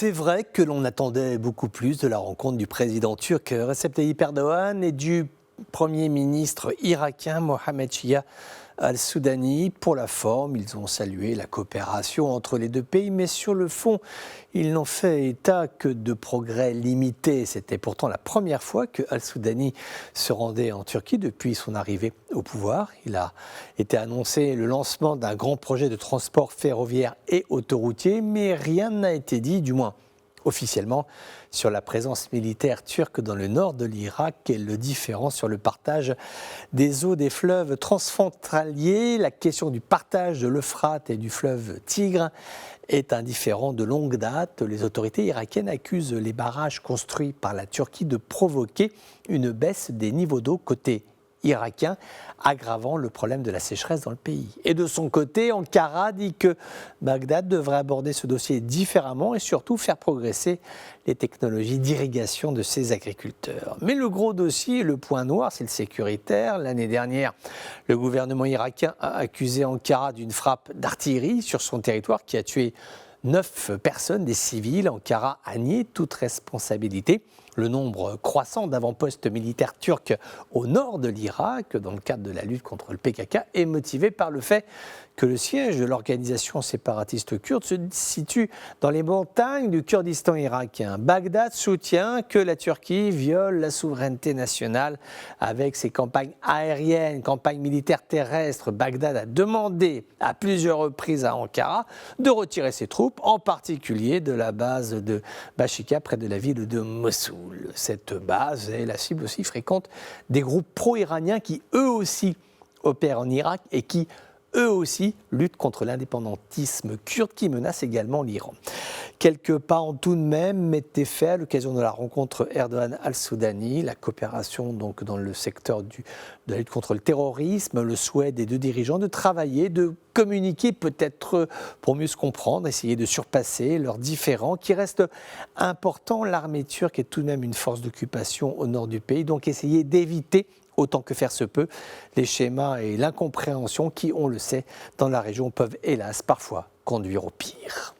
C'est vrai que l'on attendait beaucoup plus de la rencontre du président turc Recep Tayyip Erdogan et du Premier ministre irakien Mohamed Shia al-Soudani. Pour la forme, ils ont salué la coopération entre les deux pays, mais sur le fond, ils n'ont fait état que de progrès limités. C'était pourtant la première fois que al-Soudani se rendait en Turquie depuis son arrivée au pouvoir. Il a été annoncé le lancement d'un grand projet de transport ferroviaire et autoroutier, mais rien n'a été dit, du moins officiellement, sur la présence militaire turque dans le nord de l'Irak et le différend sur le partage des eaux des fleuves transfrontaliers. La question du partage de l'Euphrate et du fleuve Tigre est un différend de longue date. Les autorités irakiennes accusent les barrages construits par la Turquie de provoquer une baisse des niveaux d'eau côté irakien, aggravant le problème de la sécheresse dans le pays. Et de son côté, Ankara dit que Bagdad devrait aborder ce dossier différemment et surtout faire progresser les technologies d'irrigation de ses agriculteurs. Mais le gros dossier, le point noir, c'est le sécuritaire. L'année dernière, le gouvernement irakien a accusé Ankara d'une frappe d'artillerie sur son territoire qui a tué 9 personnes, des civils. Ankara a nié toute responsabilité. Le nombre croissant d'avant-postes militaires turcs au nord de l'Irak, dans le cadre de la lutte contre le PKK, est motivé par le fait que le siège de l'organisation séparatiste kurde se situe dans les montagnes du Kurdistan irakien. Bagdad soutient que la Turquie viole la souveraineté nationale avec ses campagnes aériennes, campagnes militaires terrestres. Bagdad a demandé à plusieurs reprises à Ankara de retirer ses troupes, en particulier de la base de Bashika près de la ville de Mossoul. Cette base est la cible aussi fréquente des groupes pro-iraniens qui eux aussi opèrent en Irak et qui eux aussi luttent contre l'indépendantisme kurde qui menace également l'Iran. Quelques pas ont tout de même été faits à l'occasion de la rencontre Erdogan-al-Soudani, la coopération donc dans le secteur de la lutte contre le terrorisme, le souhait des deux dirigeants de travailler, de communiquer peut-être pour mieux se comprendre, essayer de surpasser leurs différends qui restent importants. L'armée turque est tout de même une force d'occupation au nord du pays, donc essayer d'éviter autant que faire se peut, les schémas et l'incompréhension qui, on le sait, dans la région peuvent hélas parfois conduire au pire.